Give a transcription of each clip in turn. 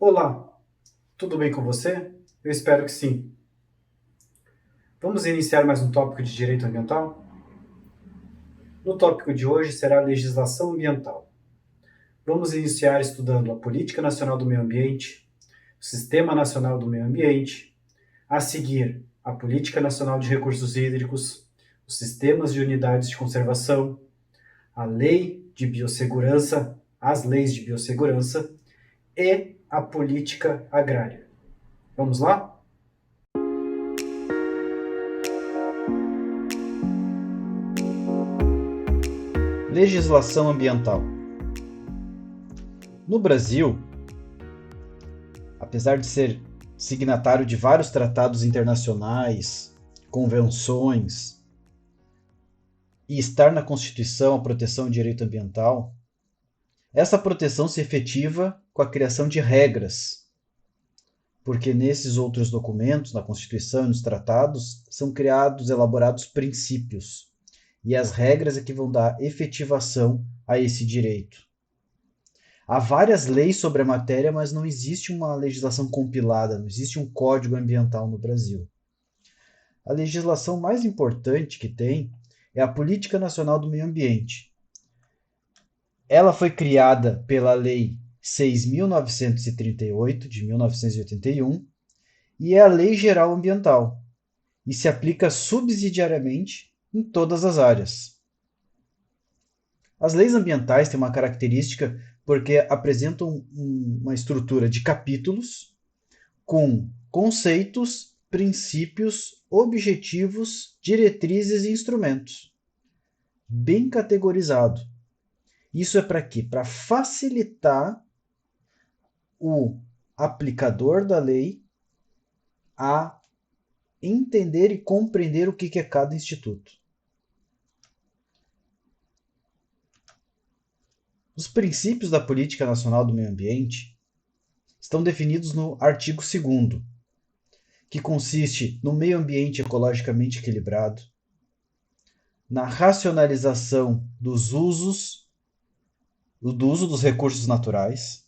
Olá, tudo bem com você? Eu espero que sim. Vamos iniciar mais um tópico de direito ambiental? No tópico de hoje será a legislação ambiental. Vamos iniciar estudando a Política Nacional do Meio Ambiente, o Sistema Nacional do Meio Ambiente, a seguir, a Política Nacional de Recursos Hídricos, os sistemas de unidades de conservação, a Lei de Biossegurança, as leis de biossegurança e a política agrária. Vamos lá? Legislação ambiental. No Brasil, apesar de ser signatário de vários tratados internacionais, convenções e estar na Constituição a proteção do direito ambiental, essa proteção se efetiva com a criação de regras, porque nesses outros documentos, na Constituição e nos tratados, são criados, elaborados princípios, e as regras é que vão dar efetivação a esse direito. Há várias leis sobre a matéria, mas não existe uma legislação compilada, não existe um código ambiental no Brasil. A legislação mais importante que tem é a Política Nacional do Meio Ambiente. Ela foi criada pela Lei 6.938, de 1981, e é a Lei Geral Ambiental, e se aplica subsidiariamente em todas as áreas. As leis ambientais têm uma característica porque apresentam uma estrutura de capítulos com conceitos, princípios, objetivos, diretrizes e instrumentos. Bem categorizado. Isso é para quê? Para facilitar o aplicador da lei a entender e compreender o que é cada instituto. Os princípios da Política Nacional do Meio Ambiente estão definidos no artigo 2º, que consiste no meio ambiente ecologicamente equilibrado, na racionalização do uso dos recursos naturais,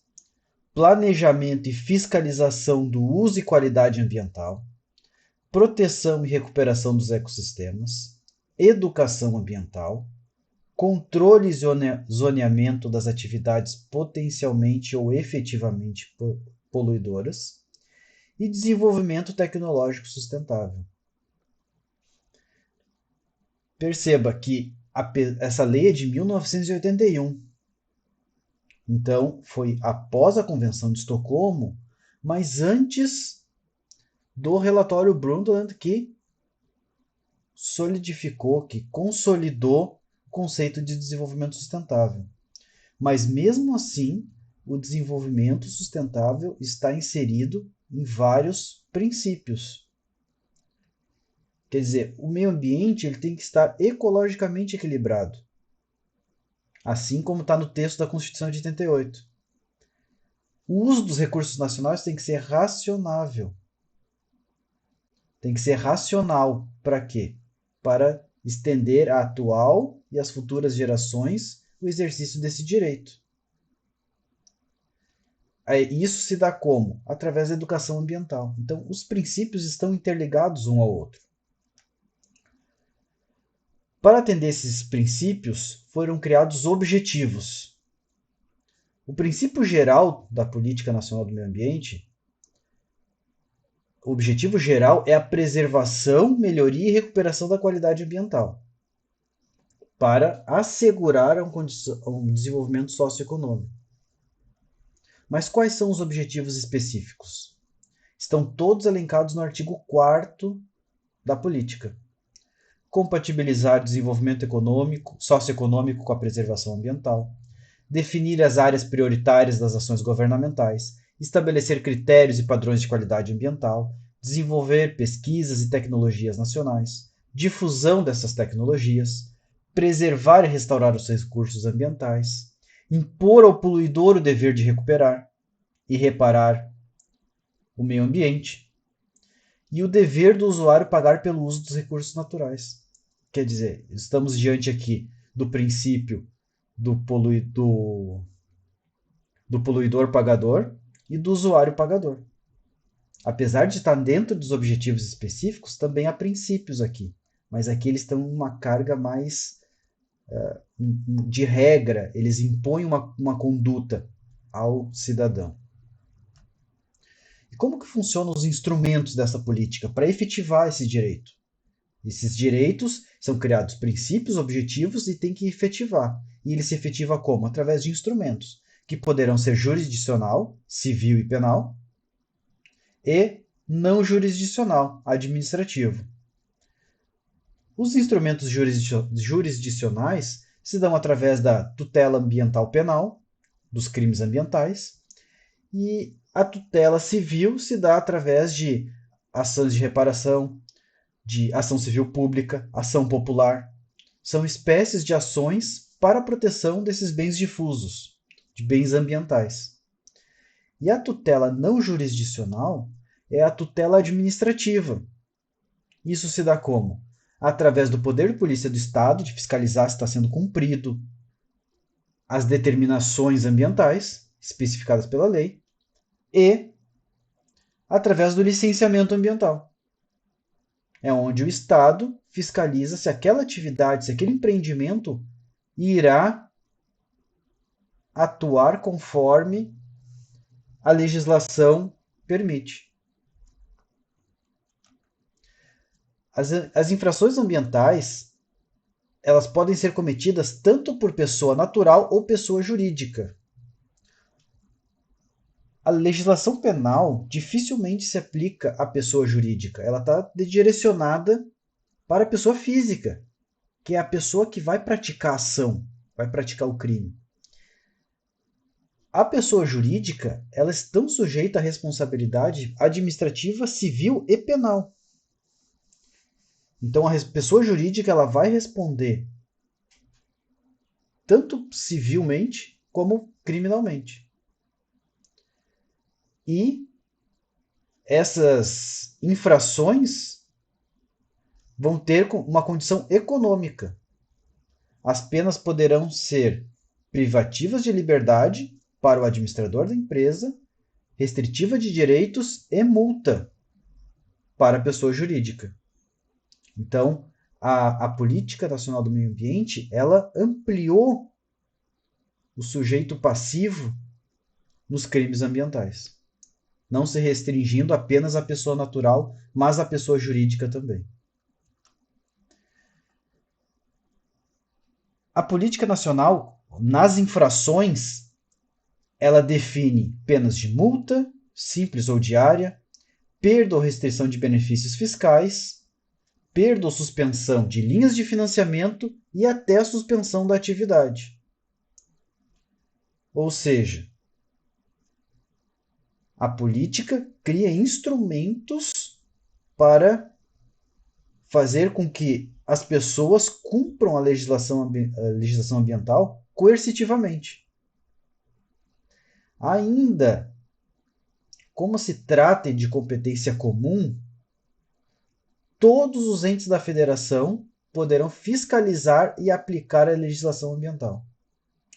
planejamento e fiscalização do uso e qualidade ambiental, proteção e recuperação dos ecossistemas, educação ambiental, controle e zoneamento das atividades potencialmente ou efetivamente poluidoras e desenvolvimento tecnológico sustentável. Perceba que essa lei é de 1981. Então, foi após a Convenção de Estocolmo, mas antes do relatório Brundtland, que solidificou, que consolidou o conceito de desenvolvimento sustentável. Mas mesmo assim, o desenvolvimento sustentável está inserido em vários princípios. Quer dizer, o meio ambiente ele tem que estar ecologicamente equilibrado, assim como está no texto da Constituição de 88. O uso dos recursos nacionais tem que ser racionável. Tem que ser racional. Para quê? Para estender à atual e às futuras gerações o exercício desse direito. Isso se dá como? Através da educação ambiental. Então, os princípios estão interligados um ao outro. Para atender esses princípios, foram criados objetivos. O princípio geral da Política Nacional do Meio Ambiente, o objetivo geral é a preservação, melhoria e recuperação da qualidade ambiental, para assegurar um desenvolvimento socioeconômico. Mas quais são os objetivos específicos? Estão todos elencados no artigo 4º da política. Compatibilizar desenvolvimento econômico, socioeconômico com a preservação ambiental, definir as áreas prioritárias das ações governamentais, estabelecer critérios e padrões de qualidade ambiental, desenvolver pesquisas e tecnologias nacionais, difusão dessas tecnologias, preservar e restaurar os recursos ambientais, impor ao poluidor o dever de recuperar e reparar o meio ambiente, e o dever do usuário pagar pelo uso dos recursos naturais. Quer dizer, estamos diante aqui do princípio do poluidor pagador, e do usuário pagador. Apesar de estar dentro dos objetivos específicos, também há princípios aqui, mas aqui eles estão uma carga mais de regra, eles impõem uma conduta ao cidadão. E como que funcionam os instrumentos dessa política para efetivar esse direito? Esses direitos são criados princípios, objetivos e tem que efetivar. E ele se efetiva como? Através de instrumentos, que poderão ser jurisdicional, civil e penal, e não jurisdicional, administrativo. Os instrumentos jurisdicionais se dão através da tutela ambiental penal, dos crimes ambientais, e a tutela civil se dá através de ações de reparação, de ação civil pública, ação popular. São espécies de ações para a proteção desses bens difusos, de bens ambientais. E a tutela não jurisdicional é a tutela administrativa. Isso se dá como? Através do poder de polícia do Estado, de fiscalizar se está sendo cumprido as determinações ambientais especificadas pela lei, e através do licenciamento ambiental. É onde o Estado fiscaliza se aquela atividade, se aquele empreendimento irá atuar conforme a legislação permite. As infrações ambientais, elas podem ser cometidas tanto por pessoa natural ou pessoa jurídica. A legislação penal dificilmente se aplica à pessoa jurídica. Ela está direcionada para a pessoa física, que é a pessoa que vai praticar a ação, vai praticar o crime. A pessoa jurídica, elas estão sujeitas à responsabilidade administrativa, civil e penal. Então, a pessoa jurídica ela vai responder tanto civilmente como criminalmente. E essas infrações vão ter uma condição econômica. As penas poderão ser privativas de liberdade para o administrador da empresa, restritiva de direitos e multa para a pessoa jurídica. Então, a Política Nacional do Meio Ambiente, ela ampliou o sujeito passivo nos crimes ambientais, não se restringindo apenas à pessoa natural, mas à pessoa jurídica também. A Política Nacional, nas infrações, ela define penas de multa, simples ou diária, perda ou restrição de benefícios fiscais, perda ou suspensão de linhas de financiamento e até a suspensão da atividade. Ou seja, a política cria instrumentos para fazer com que as pessoas cumpram a legislação ambiental coercitivamente. Ainda, como se trata de competência comum, todos os entes da federação poderão fiscalizar e aplicar a legislação ambiental,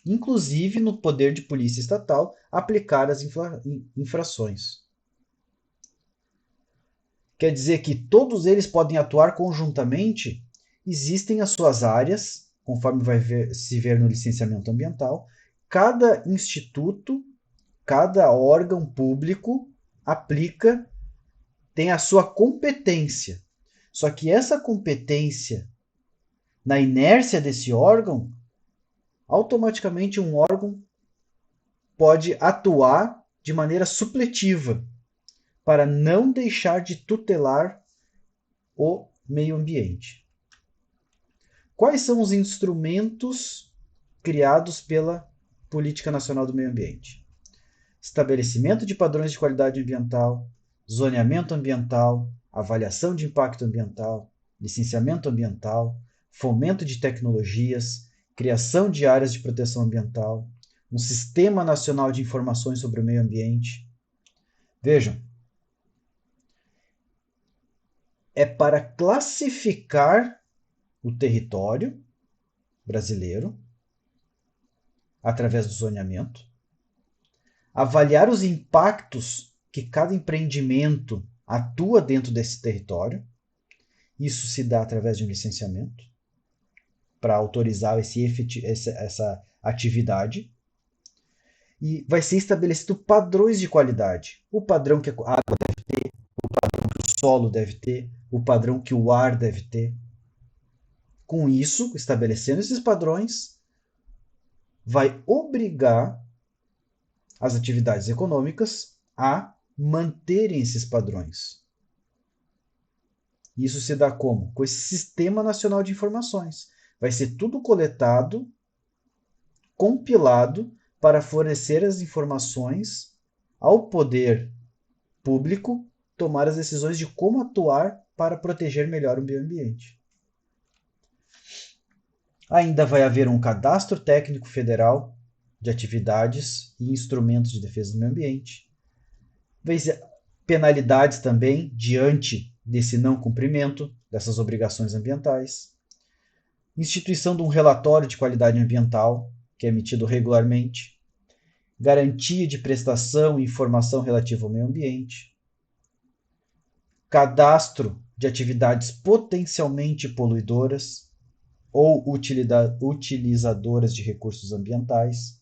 inclusive no poder de polícia estatal aplicar as infrações. Quer dizer que todos eles podem atuar conjuntamente? Existem as suas áreas, conforme vai se ver no licenciamento ambiental. Cada instituto, cada órgão público aplica, tem a sua competência. Só que essa competência, na inércia desse órgão, automaticamente um órgão pode atuar de maneira supletiva para não deixar de tutelar o meio ambiente. Quais são os instrumentos criados pela Política Nacional do Meio Ambiente? Estabelecimento de padrões de qualidade ambiental, zoneamento ambiental, avaliação de impacto ambiental, licenciamento ambiental, fomento de tecnologias, criação de áreas de proteção ambiental, um sistema nacional de informações sobre o meio ambiente. Vejam, é para classificar o território brasileiro através do zoneamento, avaliar os impactos que cada empreendimento atua dentro desse território. Isso se dá através de um licenciamento para autorizar essa atividade. E vai ser estabelecido padrões de qualidade. O padrão que a água deve ter, o padrão que o solo deve ter, o padrão que o ar deve ter. Com isso, estabelecendo esses padrões, vai obrigar as atividades econômicas a manterem esses padrões. Isso se dá como? Com esse Sistema Nacional de Informações. Vai ser tudo coletado, compilado, para fornecer as informações ao poder público tomar as decisões de como atuar para proteger melhor o meio ambiente. Ainda vai haver um cadastro técnico federal de atividades e instrumentos de defesa do meio ambiente. Vai ser penalidades também diante desse não cumprimento dessas obrigações ambientais. Instituição de um relatório de qualidade ambiental, que é emitido regularmente. Garantia de prestação e informação relativa ao meio ambiente. Cadastro de atividades potencialmente poluidoras ou utilizadoras de recursos ambientais.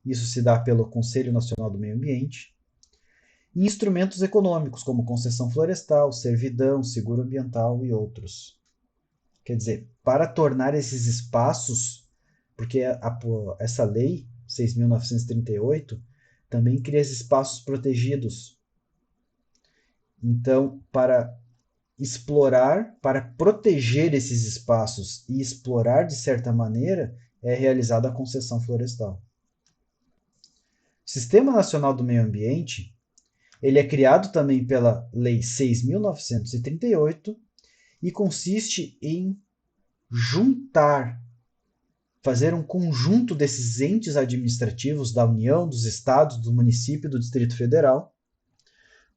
Isso se dá pelo Conselho Nacional do Meio Ambiente. E instrumentos econômicos, como concessão florestal, servidão, seguro ambiental e outros. Quer dizer, para tornar esses espaços, porque essa lei 6.938 também cria esses espaços protegidos. Então, para explorar, para proteger esses espaços e explorar de certa maneira, é realizada a concessão florestal. O Sistema Nacional do Meio Ambiente, ele é criado também pela Lei 6.938 e consiste em juntar, fazer um conjunto desses entes administrativos da União, dos estados, do município e do Distrito Federal,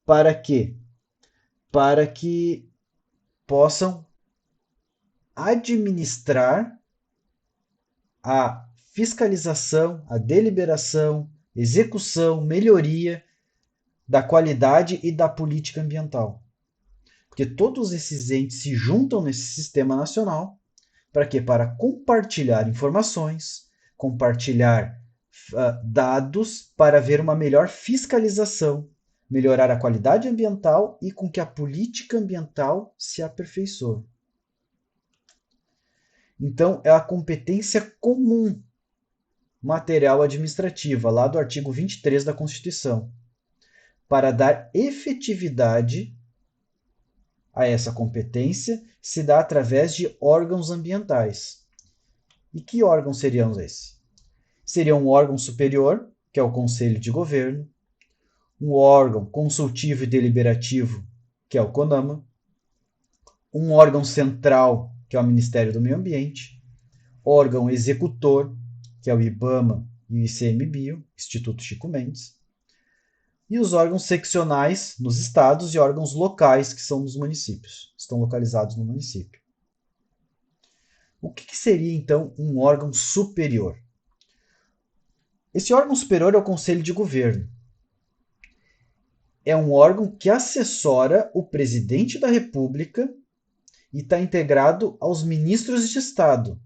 para quê? Para que possam administrar a fiscalização, a deliberação, execução, melhoria da qualidade e da política ambiental. Porque todos esses entes se juntam nesse sistema nacional para quê? Para compartilhar informações, compartilhar dados para ver uma melhor fiscalização, melhorar a qualidade ambiental e com que a política ambiental se aperfeiçoe. Então, é a competência comum material administrativa, lá do artigo 23 da Constituição, para dar efetividade a essa competência, se dá através de órgãos ambientais. E que órgãos seriam esses? Seria um órgão superior, que é o Conselho de Governo, um órgão consultivo e deliberativo, que é o CONAMA, um órgão central, que é o Ministério do Meio Ambiente, órgão executor, que é o IBAMA e o ICMBio, Instituto Chico Mendes, e os órgãos seccionais nos estados e órgãos locais, que são nos municípios, estão localizados no município. O que seria, então, um órgão superior? Esse órgão superior é o Conselho de Governo. É um órgão que assessora o presidente da República e está integrado aos ministros de Estado,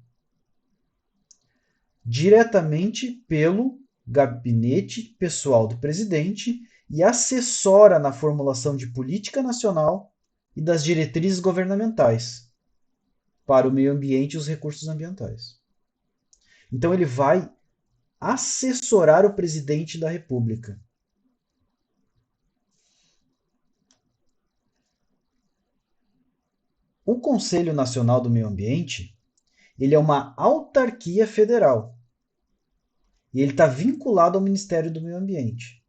diretamente pelo gabinete pessoal do presidente e assessora na formulação de política nacional e das diretrizes governamentais para o meio ambiente e os recursos ambientais. Então ele vai assessorar o presidente da República. O Conselho Nacional do Meio Ambiente, ele é uma autarquia federal. E ele está vinculado ao Ministério do Meio Ambiente.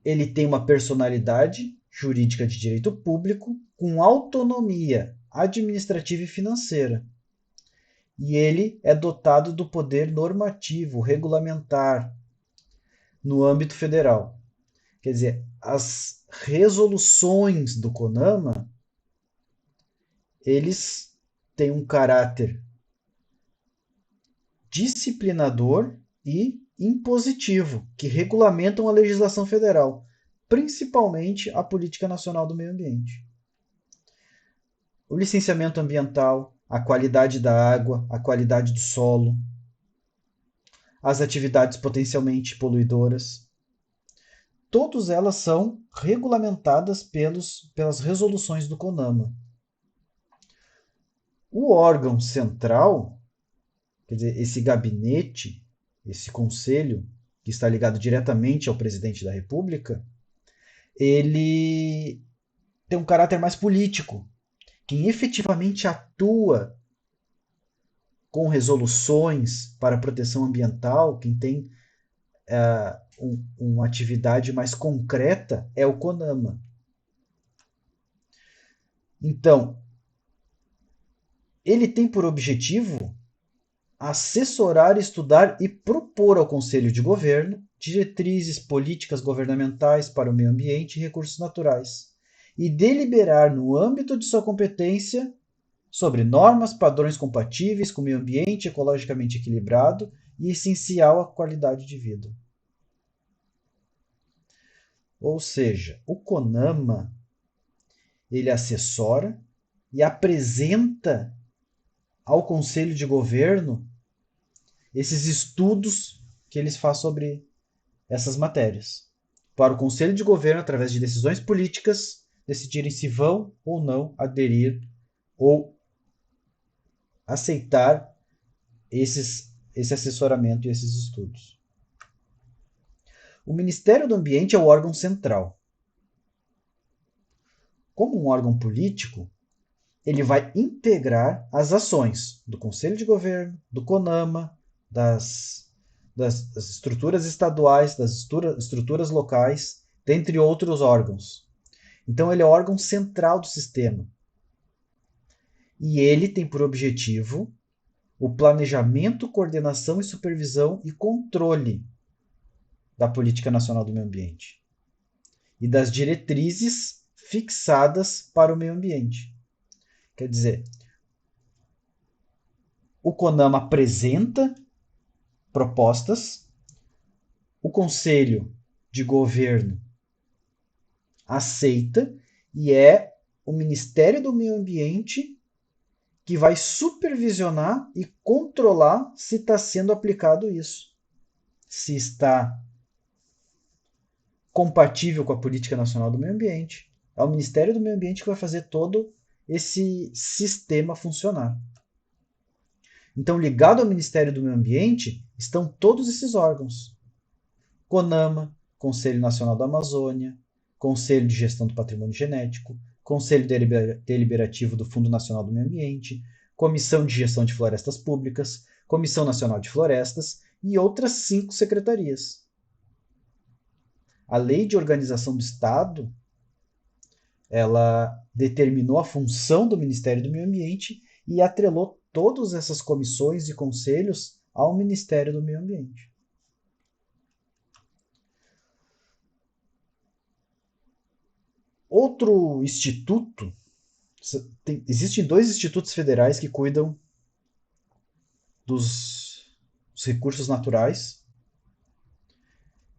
Ele tem uma personalidade jurídica de direito público com autonomia administrativa e financeira. E ele é dotado do poder normativo, regulamentar, no âmbito federal. Quer dizer, as resoluções do CONAMA, eles têm um caráter disciplinador e impositivo, que regulamentam a legislação federal, principalmente a Política Nacional do Meio Ambiente. O licenciamento ambiental, a qualidade da água, a qualidade do solo, as atividades potencialmente poluidoras, todas elas são regulamentadas pelas resoluções do CONAMA. O órgão central, quer dizer, esse gabinete, esse conselho, que está ligado diretamente ao presidente da República, ele tem um caráter mais político. Quem efetivamente atua com resoluções para a proteção ambiental, quem tem uma atividade mais concreta, é o CONAMA. Então, ele tem por objetivo assessorar, estudar e propor ao Conselho de Governo diretrizes políticas governamentais para o meio ambiente e recursos naturais, e deliberar no âmbito de sua competência sobre normas, padrões compatíveis com o meio ambiente ecologicamente equilibrado e essencial à qualidade de vida. Ou seja, o CONAMA ele assessora e apresenta ao Conselho de Governo esses estudos que eles fazem sobre essas matérias. Para o Conselho de Governo, através de decisões políticas, decidirem se vão ou não aderir ou aceitar esse assessoramento e esses estudos. O Ministério do Ambiente é o órgão central. Como um órgão político, ele vai integrar as ações do Conselho de Governo, do CONAMA, das estruturas estaduais, das estruturas locais, dentre outros órgãos. Então, ele é o órgão central do sistema. E ele tem por objetivo o planejamento, coordenação e supervisão e controle da Política Nacional do Meio Ambiente e das diretrizes fixadas para o meio ambiente. Quer dizer, o CONAMA apresenta propostas, o Conselho de Governo aceita e é o Ministério do Meio Ambiente que vai supervisionar e controlar se está sendo aplicado isso. Se está compatível com a Política Nacional do Meio Ambiente. É o Ministério do Meio Ambiente que vai fazer todo esse sistema funcionar. Então, ligado ao Ministério do Meio Ambiente, estão todos esses órgãos. CONAMA, Conselho Nacional da Amazônia, Conselho de Gestão do Patrimônio Genético, Conselho Deliberativo do Fundo Nacional do Meio Ambiente, Comissão de Gestão de Florestas Públicas, Comissão Nacional de Florestas e outras 5 secretarias. A Lei de Organização do Estado, ela determinou a função do Ministério do Meio Ambiente e atrelou todas essas comissões e conselhos ao Ministério do Meio Ambiente. Outro instituto, existem 2 institutos federais que cuidam dos recursos naturais,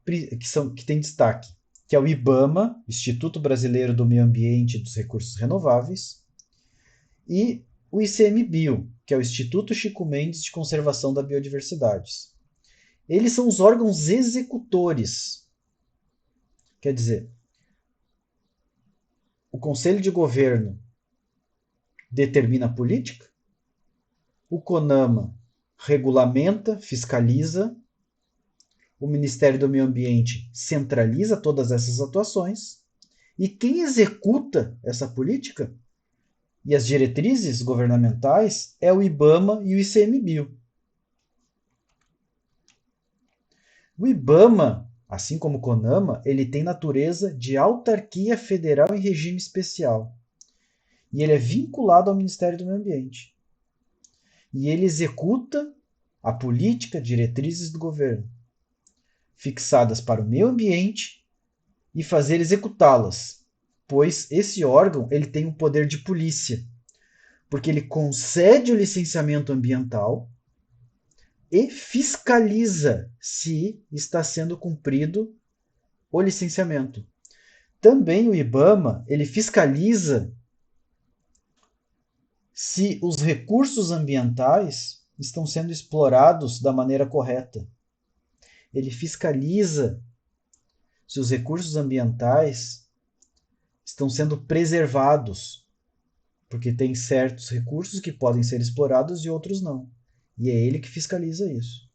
que tem destaque, que é o IBAMA, Instituto Brasileiro do Meio Ambiente e dos Recursos Renováveis, e o ICMBio, que é o Instituto Chico Mendes de Conservação da Biodiversidade. Eles são os órgãos executores. Quer dizer, o Conselho de Governo determina a política, o CONAMA regulamenta, fiscaliza, o Ministério do Meio Ambiente centraliza todas essas atuações, e quem executa essa política e as diretrizes governamentais é o IBAMA e o ICMBio. O IBAMA, assim como o CONAMA, ele tem natureza de autarquia federal em regime especial. E ele é vinculado ao Ministério do Meio Ambiente. E ele executa a política, diretrizes do governo, fixadas para o meio ambiente e fazer executá-las, pois esse órgão ele tem um poder de polícia, porque ele concede o licenciamento ambiental e fiscaliza se está sendo cumprido o licenciamento. Também o IBAMA, ele fiscaliza se os recursos ambientais estão sendo explorados da maneira correta. Ele fiscaliza se os recursos ambientais estão sendo preservados, porque tem certos recursos que podem ser explorados e outros não. E é ele que fiscaliza isso.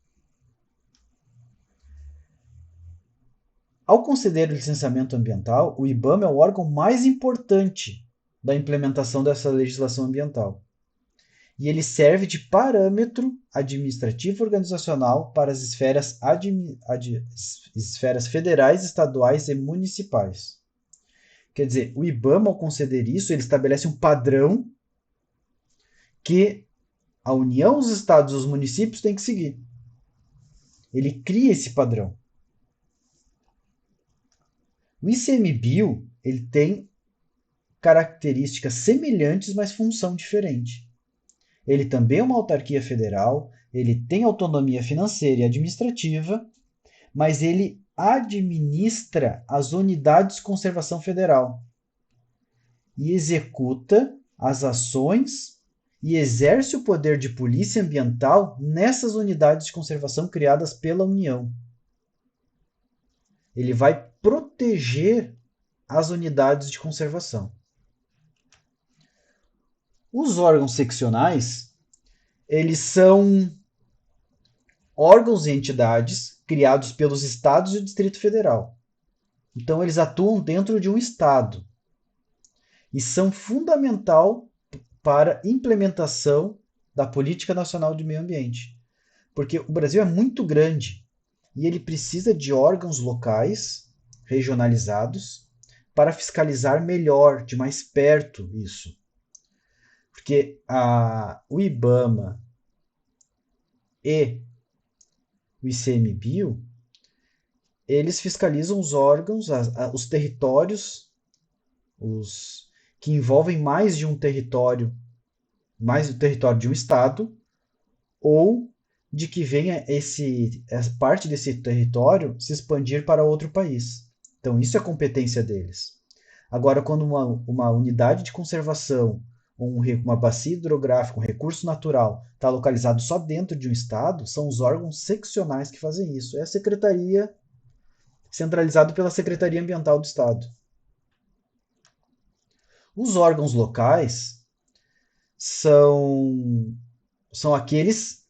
Ao conceder o licenciamento ambiental, o IBAMA é o órgão mais importante da implementação dessa legislação ambiental. E ele serve de parâmetro administrativo organizacional para as esferas federais, estaduais e municipais. Quer dizer, o IBAMA, ao conceder isso, ele estabelece um padrão que a União, os estados e os municípios têm que seguir. Ele cria esse padrão. O ICMBio, ele tem características semelhantes, mas função diferente. Ele também é uma autarquia federal, ele tem autonomia financeira e administrativa, mas ele administra as unidades de conservação federal e executa as ações e exerce o poder de polícia ambiental nessas unidades de conservação criadas pela União. Ele vai proteger as unidades de conservação. Os órgãos seccionais, eles são órgãos e entidades criados pelos estados e o Distrito Federal. Então, eles atuam dentro de um estado e são fundamental para a implementação da Política Nacional de Meio Ambiente. Porque o Brasil é muito grande e ele precisa de órgãos locais, regionalizados, para fiscalizar melhor, de mais perto isso. Porque o IBAMA e o ICMBio, eles fiscalizam os órgãos, os territórios, que envolvem mais de um território, mais o território de um estado, ou de que venha parte desse território se expandir para outro país. Então, isso é competência deles. Agora, quando uma unidade de conservação, uma bacia hidrográfica, um recurso natural, está localizado só dentro de um estado, são os órgãos seccionais que fazem isso. É a secretaria, centralizado pela Secretaria Ambiental do Estado. Os órgãos locais são aqueles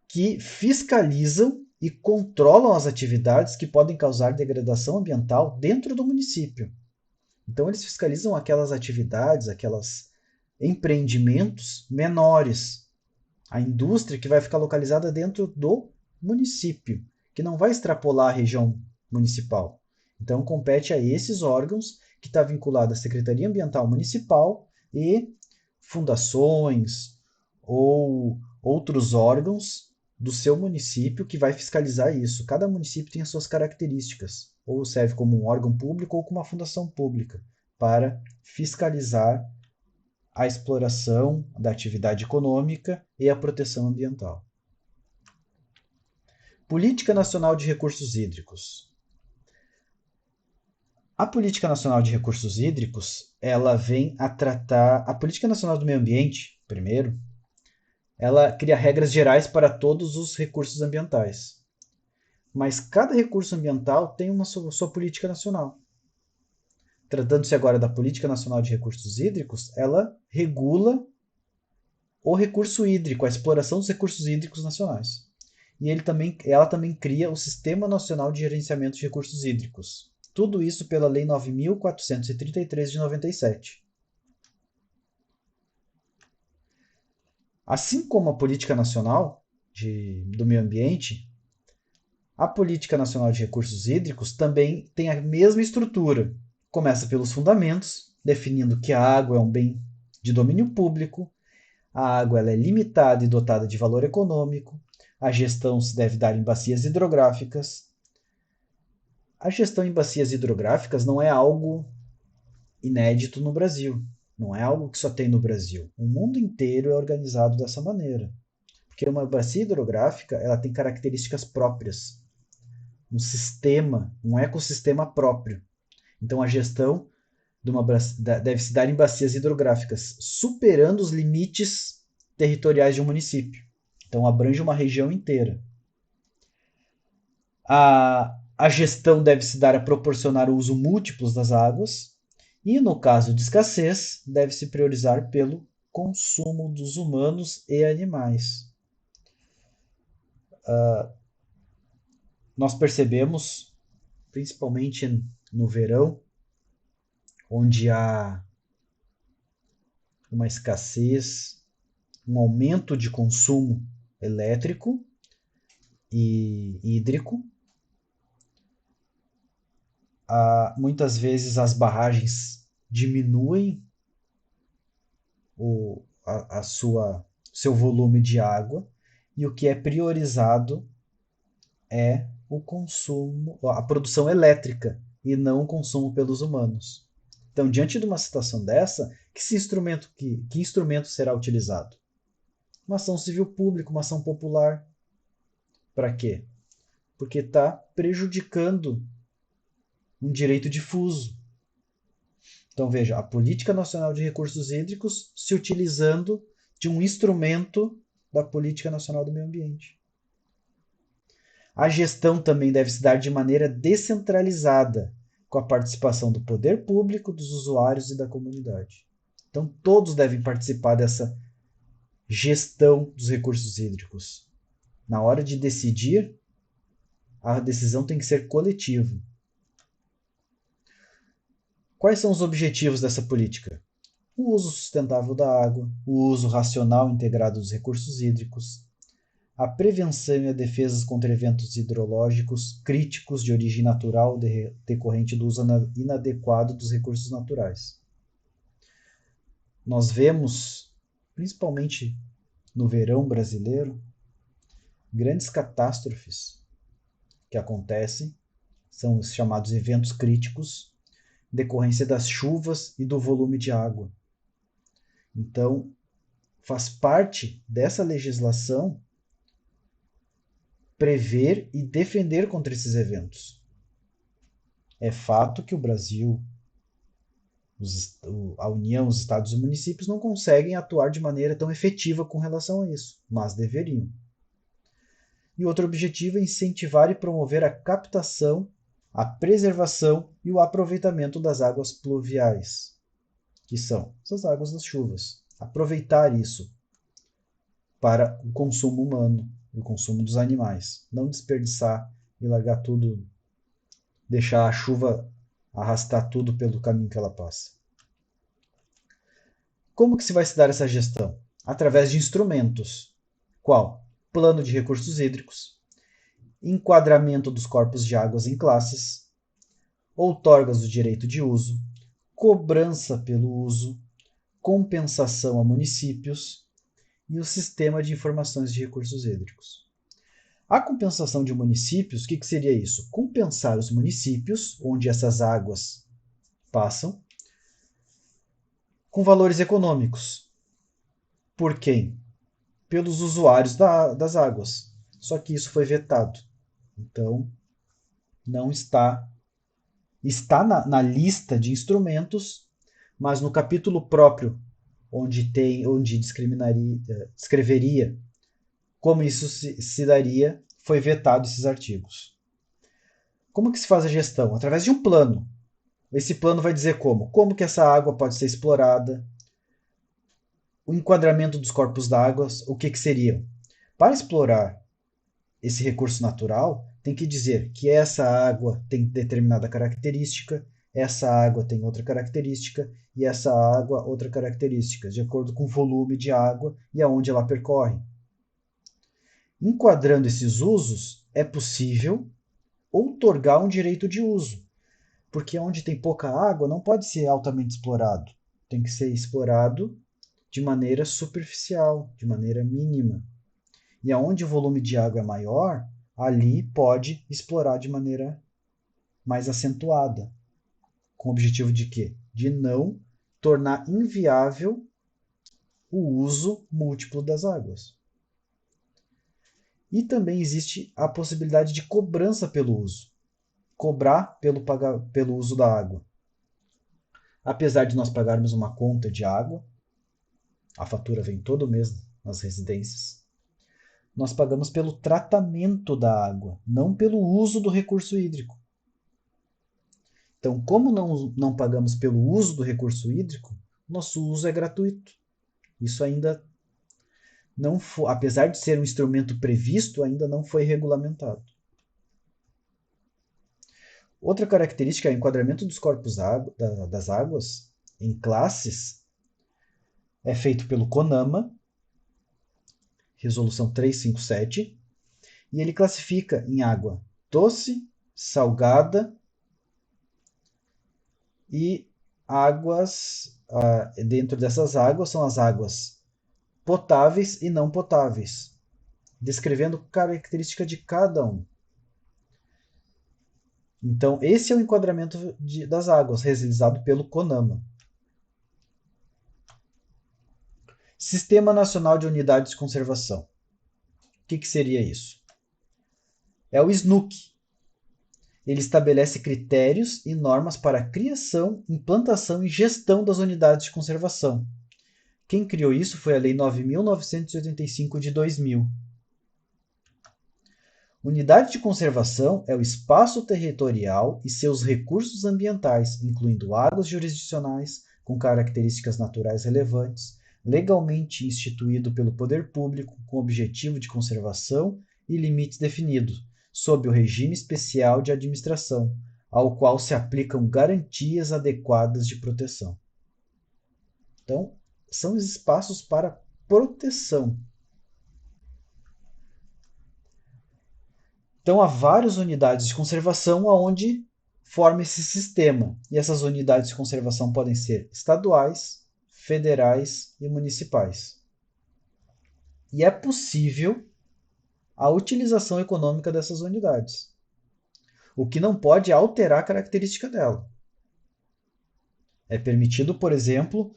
que fiscalizam e controlam as atividades que podem causar degradação ambiental dentro do município. Então, eles fiscalizam aquelas atividades, aqueles empreendimentos menores. A indústria que vai ficar localizada dentro do município, que não vai extrapolar a região municipal. Então, compete a esses órgãos, que está vinculado à Secretaria Ambiental Municipal e fundações ou outros órgãos do seu município que vai fiscalizar isso. Cada município tem as suas características, ou serve como um órgão público ou como uma fundação pública, para fiscalizar a exploração da atividade econômica e a proteção ambiental. Política Nacional de Recursos Hídricos. A Política Nacional de Recursos Hídricos, ela vem a tratar a Política Nacional do Meio Ambiente, primeiro, ela cria regras gerais para todos os recursos ambientais. Mas cada recurso ambiental tem uma sua política nacional. Tratando-se agora da Política Nacional de Recursos Hídricos, ela regula o recurso hídrico, a exploração dos recursos hídricos nacionais. E ela também cria o Sistema Nacional de Gerenciamento de Recursos Hídricos. Tudo isso pela Lei 9.433 de 97. Assim como a Política Nacional do Meio Ambiente, a Política Nacional de Recursos Hídricos também tem a mesma estrutura. Começa pelos fundamentos, definindo que a água é um bem de domínio público, a água ela é limitada e dotada de valor econômico, a gestão se deve dar em bacias hidrográficas. A gestão em bacias hidrográficas não é algo inédito no Brasil. Não é algo que só tem no Brasil. O mundo inteiro é organizado dessa maneira. Porque uma bacia hidrográfica ela tem características próprias, um sistema, um ecossistema próprio. Então a gestão deve se dar em bacias hidrográficas, superando os limites territoriais de um município. Então abrange uma região inteira. A gestão deve se dar a proporcionar o uso múltiplo das águas e, no caso de escassez, deve se priorizar pelo consumo dos humanos e animais. Nós percebemos, principalmente no verão, onde há uma escassez, um aumento de consumo elétrico e hídrico. Muitas vezes as barragens diminuem seu volume de água e o que é priorizado é o consumo, a produção elétrica e não o consumo pelos humanos. Então, diante de uma situação dessa, que instrumento será utilizado? Uma ação civil pública, uma ação popular. Para quê? Porque está prejudicando um direito difuso. Então, veja, a Política Nacional de Recursos Hídricos se utilizando de um instrumento da Política Nacional do Meio Ambiente. A gestão também deve se dar de maneira descentralizada, com a participação do poder público, dos usuários e da comunidade. Então, todos devem participar dessa gestão dos recursos hídricos. Na hora de decidir, a decisão tem que ser coletiva. Quais são os objetivos dessa política? O uso sustentável da água, o uso racional e integrado dos recursos hídricos, a prevenção e a defesa contra eventos hidrológicos críticos de origem natural decorrente do uso inadequado dos recursos naturais. Nós vemos, principalmente no verão brasileiro, grandes catástrofes que acontecem, são os chamados eventos críticos, decorrência das chuvas e do volume de água. Então, faz parte dessa legislação prever e defender contra esses eventos. É fato que o Brasil, a União, os estados e municípios não conseguem atuar de maneira tão efetiva com relação a isso, mas deveriam. E outro objetivo é incentivar e promover a captação, a preservação e o aproveitamento das águas pluviais, que são essas águas das chuvas. Aproveitar isso para o consumo humano, o consumo dos animais. Não desperdiçar e largar tudo, deixar a chuva arrastar tudo pelo caminho que ela passa. Como que se vai se dar essa gestão? Através de instrumentos. Qual? Plano de recursos hídricos, enquadramento dos corpos de águas em classes, outorgas do direito de uso, cobrança pelo uso, compensação a municípios e o sistema de informações de recursos hídricos. A compensação de municípios, o que seria isso? Compensar os municípios onde essas águas passam com valores econômicos. Por quem? Pelos usuários das águas. Só que isso foi vetado. Então, não está na lista de instrumentos, mas no capítulo próprio, onde descreveria como isso se daria, foi vetado esses artigos. Como que se faz a gestão? Através de um plano. Esse plano vai dizer como que essa água pode ser explorada, o enquadramento dos corpos d'água, o que seriam. Para explorar esse recurso natural, tem que dizer que essa água tem determinada característica, essa água tem outra característica e essa água outra característica, de acordo com o volume de água e aonde ela percorre. Enquadrando esses usos, é possível outorgar um direito de uso, porque onde tem pouca água não pode ser altamente explorado, tem que ser explorado de maneira superficial, de maneira mínima. E aonde o volume de água é maior, ali pode explorar de maneira mais acentuada. Com o objetivo de quê? De não tornar inviável o uso múltiplo das águas. E também existe a possibilidade de cobrança pelo uso. Cobrar pelo uso da água. Apesar de nós pagarmos uma conta de água, a fatura vem todo mês nas residências, nós pagamos pelo tratamento da água, não pelo uso do recurso hídrico. Então, como não pagamos pelo uso do recurso hídrico, nosso uso é gratuito. Isso ainda não foi, apesar de ser um instrumento previsto, ainda não foi regulamentado. Outra característica é o enquadramento dos corpos das águas em classes. É feito pelo CONAMA, Resolução 357, e ele classifica em água doce, salgada e águas. Dentro dessas águas são as águas potáveis e não potáveis, descrevendo característica de cada um. Então, esse é o enquadramento das águas, realizado pelo CONAMA. Sistema Nacional de Unidades de Conservação. O que seria isso? É o SNUC. Ele estabelece critérios e normas para a criação, implantação e gestão das unidades de conservação. Quem criou isso foi a Lei 9.985 de 2000. Unidade de conservação é o espaço territorial e seus recursos ambientais, incluindo águas jurisdicionais com características naturais relevantes, legalmente instituído pelo poder público com objetivo de conservação e limites definidos, sob o regime especial de administração, ao qual se aplicam garantias adequadas de proteção. Então, são espaços para proteção. Então, há várias unidades de conservação onde forma esse sistema. E essas unidades de conservação podem ser estaduais, federais e municipais. E é possível a utilização econômica dessas unidades. O que não pode é alterar a característica dela. É permitido, por exemplo,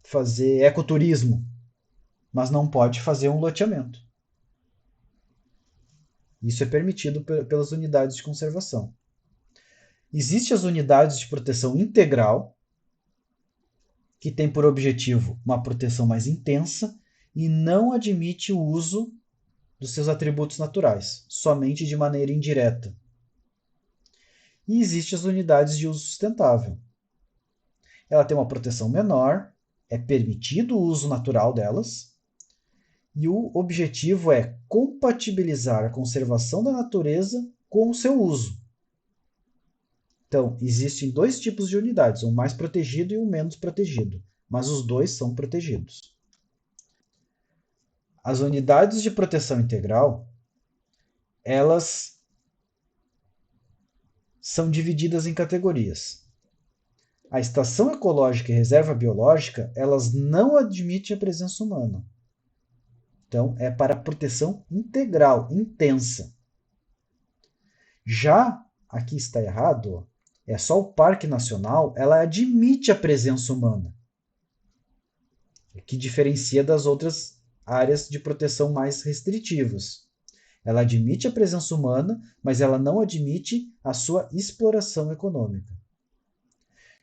fazer ecoturismo, mas não pode fazer um loteamento. Isso é permitido pelas unidades de conservação. Existem as unidades de proteção integral, que tem por objetivo uma proteção mais intensa e não admite o uso dos seus atributos naturais, somente de maneira indireta. E existem as unidades de uso sustentável. Ela tem uma proteção menor, é permitido o uso natural delas, e o objetivo é compatibilizar a conservação da natureza com o seu uso. Então, existem dois tipos de unidades, um mais protegido e um menos protegido, mas os dois são protegidos. As unidades de proteção integral, elas são divididas em categorias. A estação ecológica e reserva biológica, elas não admitem a presença humana. Então, é para proteção integral, intensa. Já, aqui está errado, é só o Parque Nacional, ela admite a presença humana, que diferencia das outras áreas de proteção mais restritivas. Ela admite a presença humana, mas ela não admite a sua exploração econômica.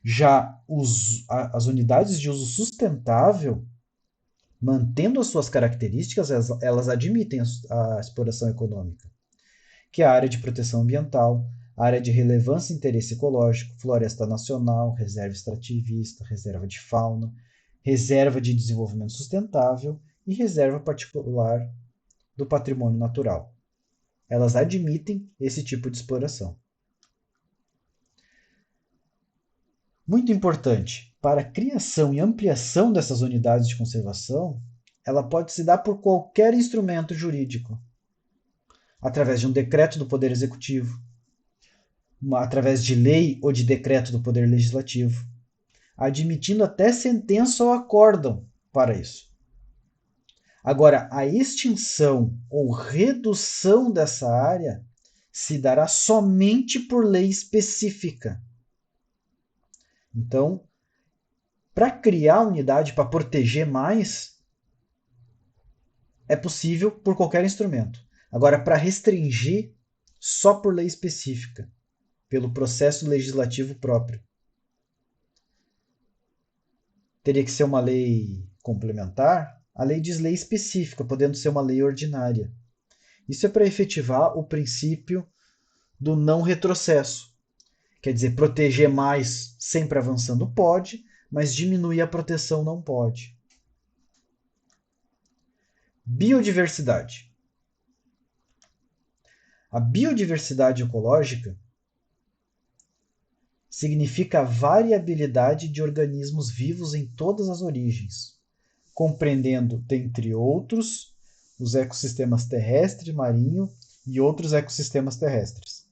Já as unidades de uso sustentável, mantendo as suas características, elas admitem a exploração econômica, que é a área de proteção ambiental, área de relevância e interesse ecológico, floresta nacional, reserva extrativista, reserva de fauna, reserva de desenvolvimento sustentável e reserva particular do patrimônio natural. Elas admitem esse tipo de exploração. Muito importante, para a criação e ampliação dessas unidades de conservação, ela pode se dar por qualquer instrumento jurídico, através de um decreto do Poder Executivo, através de lei ou de decreto do Poder Legislativo, admitindo até sentença ou acórdão para isso. Agora, a extinção ou redução dessa área se dará somente por lei específica. Então, para criar unidade, para proteger mais, é possível por qualquer instrumento. Agora, para restringir, só por lei específica, pelo processo legislativo próprio. Teria que ser uma lei complementar. A lei diz lei específica, podendo ser uma lei ordinária. Isso é para efetivar o princípio do não retrocesso. Quer dizer, proteger mais sempre avançando pode, mas diminuir a proteção não pode. Biodiversidade. A biodiversidade ecológica significa a variabilidade de organismos vivos em todas as origens, compreendendo, dentre outros, os ecossistemas terrestre, marinho e outros ecossistemas terrestres.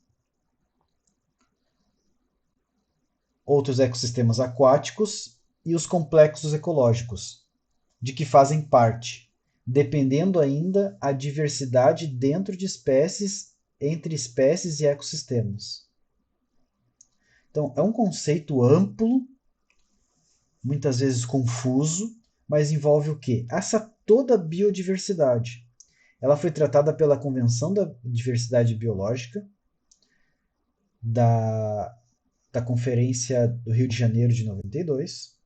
Outros ecossistemas aquáticos e os complexos ecológicos, de que fazem parte, dependendo ainda a diversidade dentro de espécies, entre espécies e ecossistemas. Então, é um conceito amplo, muitas vezes confuso, mas envolve o quê? Essa toda biodiversidade. Ela foi tratada pela Convenção da Diversidade Biológica, da Conferência do Rio de Janeiro de 92,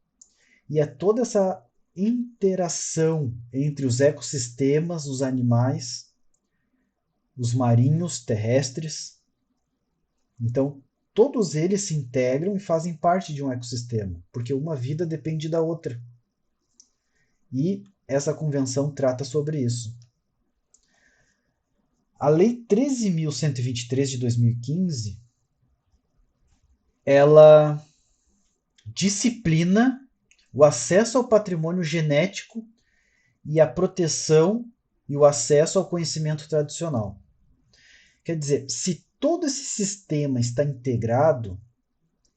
e é toda essa interação entre os ecossistemas, os animais, os marinhos, terrestres. Então, todos eles se integram e fazem parte de um ecossistema, porque uma vida depende da outra. E essa convenção trata sobre isso. A Lei 13.123 de 2015, ela disciplina o acesso ao patrimônio genético e a proteção e o acesso ao conhecimento tradicional. Quer dizer, se todo esse sistema está integrado,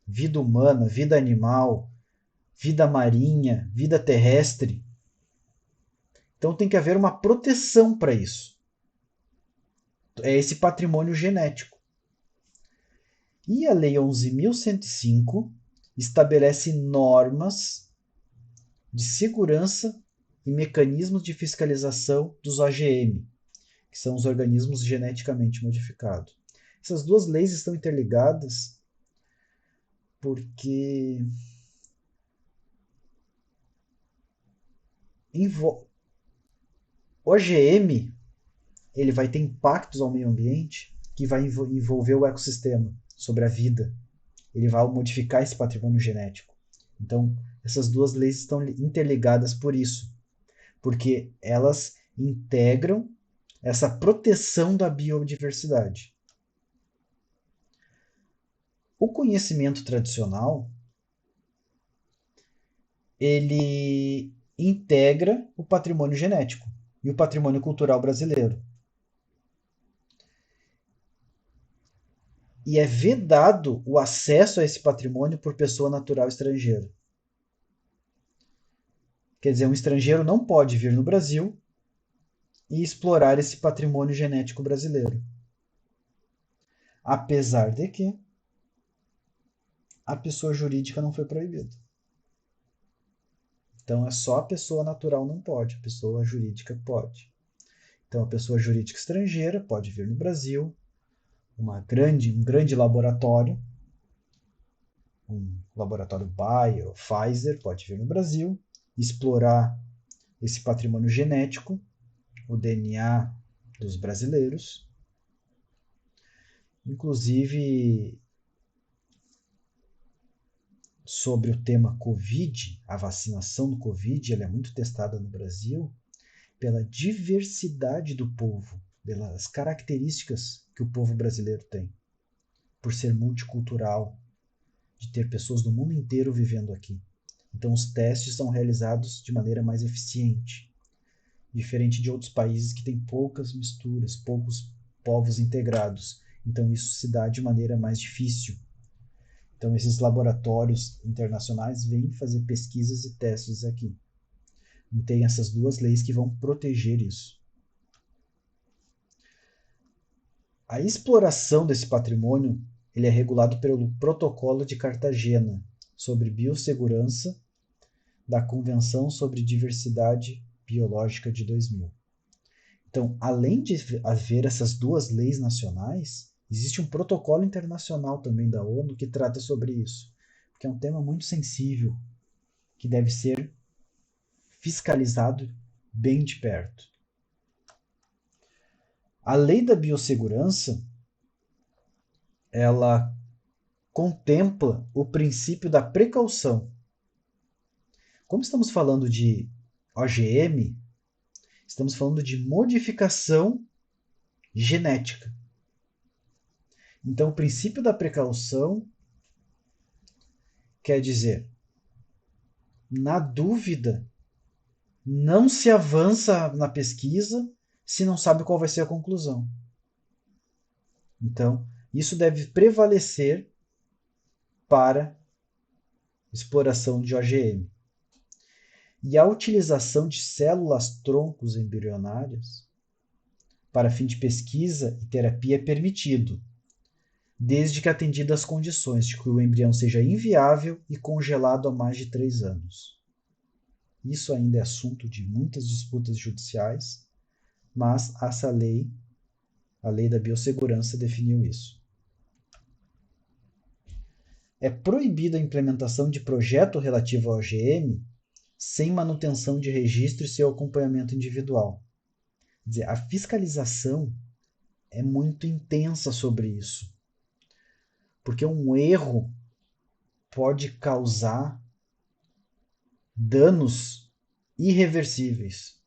vida humana, vida animal, vida marinha, vida terrestre, então tem que haver uma proteção para isso. É esse patrimônio genético. E a Lei 11.105 estabelece normas de segurança e mecanismos de fiscalização dos OGM, que são os organismos geneticamente modificados. Essas duas leis estão interligadas porque o OGM ele vai ter impactos ao meio ambiente que vai envolver o ecossistema, sobre a vida. Ele vai modificar esse patrimônio genético. Então, essas duas leis estão interligadas por isso, porque elas integram essa proteção da biodiversidade. O conhecimento tradicional, ele integra o patrimônio genético e o patrimônio cultural brasileiro. E é vedado o acesso a esse patrimônio por pessoa natural estrangeira. Quer dizer, um estrangeiro não pode vir no Brasil e explorar esse patrimônio genético brasileiro. Apesar de que a pessoa jurídica não foi proibida. Então é só a pessoa natural não pode, a pessoa jurídica pode. Então a pessoa jurídica estrangeira pode vir no Brasil, um grande laboratório, um laboratório Bayer, Pfizer, pode vir no Brasil, explorar esse patrimônio genético, o DNA dos brasileiros. Inclusive, sobre o tema Covid, a vacinação do Covid, ela é muito testada no Brasil pela diversidade do povo, pelas características que o povo brasileiro tem, por ser multicultural, de ter pessoas do mundo inteiro vivendo aqui. Então os testes são realizados de maneira mais eficiente, diferente de outros países que têm poucas misturas, poucos povos integrados. Então isso se dá de maneira mais difícil. Então esses laboratórios internacionais vêm fazer pesquisas e testes aqui. E tem essas duas leis que vão proteger isso. A exploração desse patrimônio ele é regulado pelo Protocolo de Cartagena sobre Biossegurança da Convenção sobre Diversidade Biológica de 2000. Então, além de haver essas duas leis nacionais, existe um protocolo internacional também da ONU que trata sobre isso, porque é um tema muito sensível que deve ser fiscalizado bem de perto. A lei da biossegurança, ela contempla o princípio da precaução. Como estamos falando de OGM, estamos falando de modificação genética. Então, o princípio da precaução quer dizer, na dúvida, não se avança na pesquisa se não sabe qual vai ser a conclusão. Então, isso deve prevalecer para exploração de OGM. E a utilização de células-troncos embrionárias para fim de pesquisa e terapia é permitido, desde que atendidas as condições de que o embrião seja inviável e congelado há mais de 3 anos. Isso ainda é assunto de muitas disputas judiciais, mas essa lei, a lei da biossegurança, definiu isso. É proibida a implementação de projeto relativo ao OGM sem manutenção de registro e seu acompanhamento individual. Quer dizer, a fiscalização é muito intensa sobre isso, porque um erro pode causar danos irreversíveis.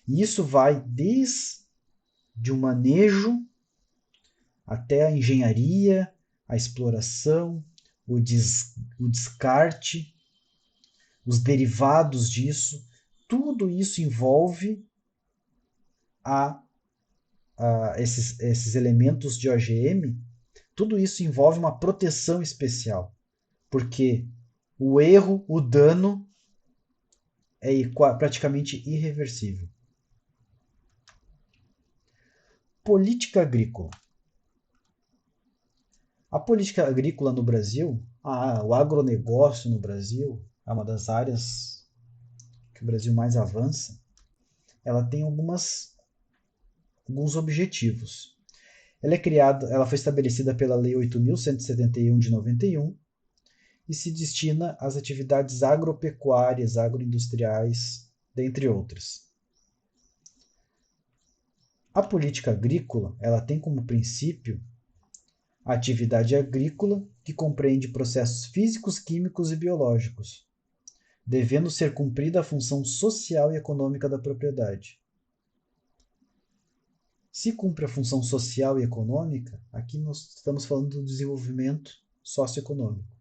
E isso vai desde o manejo até a engenharia, a exploração, o descarte, os derivados disso. Tudo isso envolve esses elementos de OGM, tudo isso envolve uma proteção especial, porque o erro, o dano é praticamente irreversível. Política agrícola. A política agrícola no Brasil, o agronegócio no Brasil, é uma das áreas que o Brasil mais avança. Ela tem alguns objetivos. Ela foi estabelecida pela Lei 8.171 de 91 e se destina às atividades agropecuárias, agroindustriais, dentre outras. A política agrícola, ela tem como princípio a atividade agrícola, que compreende processos físicos, químicos e biológicos, devendo ser cumprida a função social e econômica da propriedade. Se cumpre a função social e econômica, aqui nós estamos falando do desenvolvimento socioeconômico.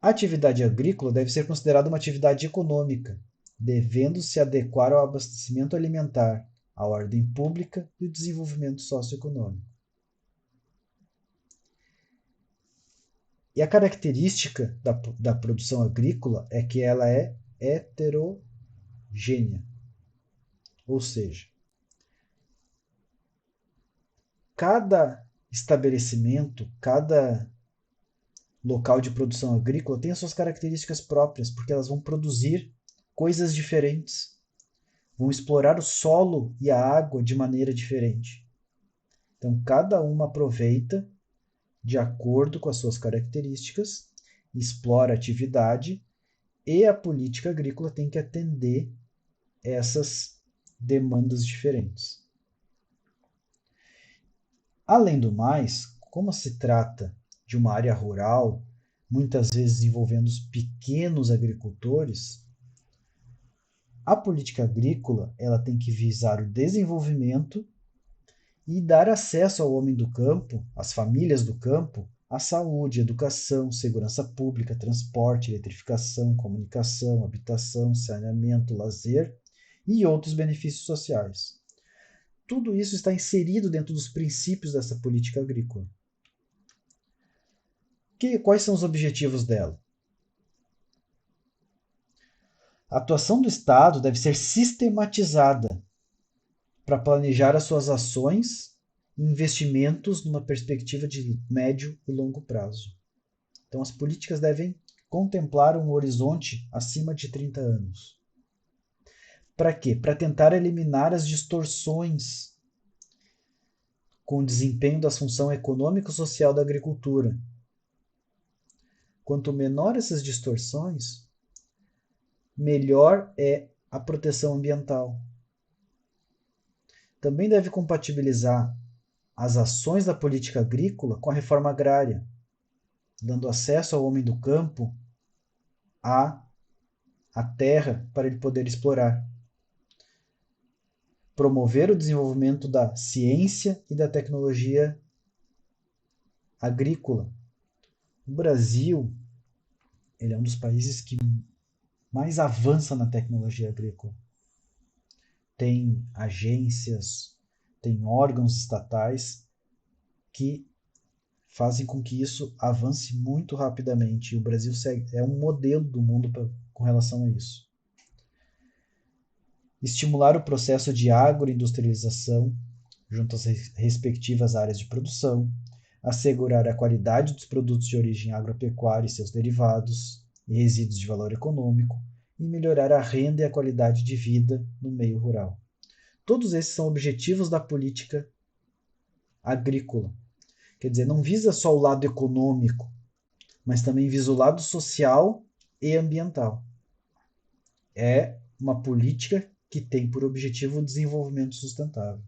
A atividade agrícola deve ser considerada uma atividade econômica, devendo se adequar ao abastecimento alimentar, à ordem pública e ao desenvolvimento socioeconômico. E a característica da produção agrícola é que ela é heterogênea. Ou seja, cada estabelecimento, cada local de produção agrícola tem as suas características próprias, porque elas vão produzir coisas diferentes, vão explorar o solo e a água de maneira diferente. Então, cada uma aproveita de acordo com as suas características, explora a atividade e a política agrícola tem que atender essas demandas diferentes. Além do mais, como se trata de uma área rural, muitas vezes envolvendo os pequenos agricultores, a política agrícola ela tem que visar o desenvolvimento e dar acesso ao homem do campo, às famílias do campo, à saúde, educação, segurança pública, transporte, eletrificação, comunicação, habitação, saneamento, lazer e outros benefícios sociais. Tudo isso está inserido dentro dos princípios dessa política agrícola. Quais são os objetivos dela? A atuação do Estado deve ser sistematizada para planejar as suas ações e investimentos numa perspectiva de médio e longo prazo. Então, as políticas devem contemplar um horizonte acima de 30 anos. Para quê? Para tentar eliminar as distorções com o desempenho da função econômico-social da agricultura. Quanto menor essas distorções, melhor é a proteção ambiental. Também deve compatibilizar as ações da política agrícola com a reforma agrária, dando acesso ao homem do campo à terra para ele poder explorar. Promover o desenvolvimento da ciência e da tecnologia agrícola. O Brasil, ele é um dos países que mais avança na tecnologia agrícola. Tem agências, tem órgãos estatais que fazem com que isso avance muito rapidamente. E o Brasil é um modelo do mundo com relação a isso. Estimular o processo de agroindustrialização junto às respectivas áreas de produção, assegurar a qualidade dos produtos de origem agropecuária e seus derivados e resíduos de valor econômico, e melhorar a renda e a qualidade de vida no meio rural. Todos esses são objetivos da política agrícola. Quer dizer, não visa só o lado econômico, mas também visa o lado social e ambiental. É uma política que tem por objetivo o desenvolvimento sustentável.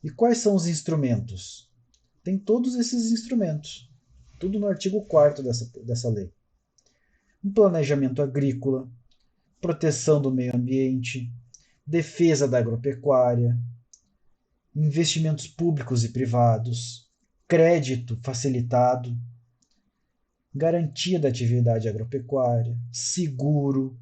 E quais são os instrumentos? Tem todos esses instrumentos, tudo no artigo 4º dessa lei. Um planejamento agrícola, proteção do meio ambiente, defesa da agropecuária, investimentos públicos e privados, crédito facilitado, garantia da atividade agropecuária, seguro,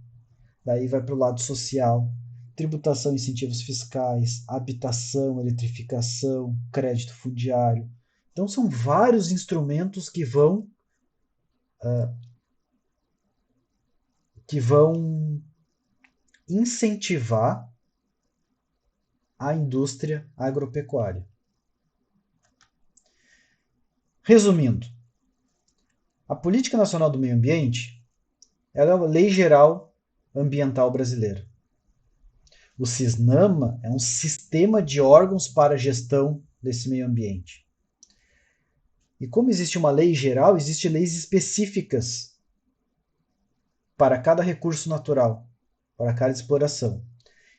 daí vai para o lado social, tributação e incentivos fiscais, habitação, eletrificação, crédito fundiário. Então são vários instrumentos que vão incentivar a indústria agropecuária. Resumindo, a Política Nacional do Meio Ambiente ela é a Lei Geral Ambiental Brasileira. O CISNAMA é um sistema de órgãos para a gestão desse meio ambiente. E como existe uma lei geral, existem leis específicas para cada recurso natural, para cada exploração.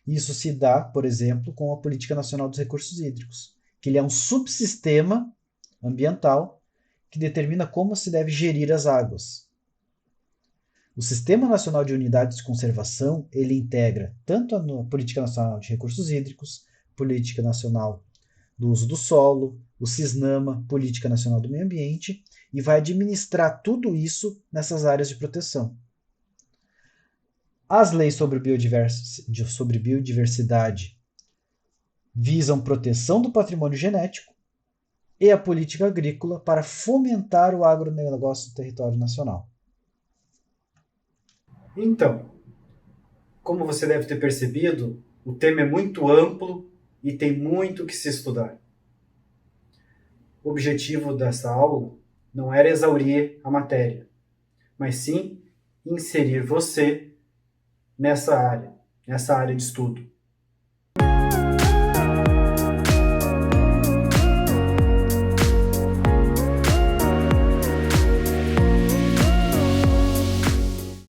Isso se dá, por exemplo, com a Política Nacional dos Recursos Hídricos, que ele é um subsistema ambiental que determina como se deve gerir as águas. O Sistema Nacional de Unidades de Conservação, ele integra tanto a Política Nacional de Recursos Hídricos, Política Nacional do Uso do Solo, o CISNAMA, Política Nacional do Meio Ambiente, e vai administrar tudo isso nessas áreas de proteção. As leis sobre biodiversidade visam proteção do patrimônio genético e a política agrícola para fomentar o agronegócio no território nacional. Então, como você deve ter percebido, o tema é muito amplo e tem muito que se estudar. O objetivo dessa aula não era exaurir a matéria, mas sim inserir você nessa área de estudo.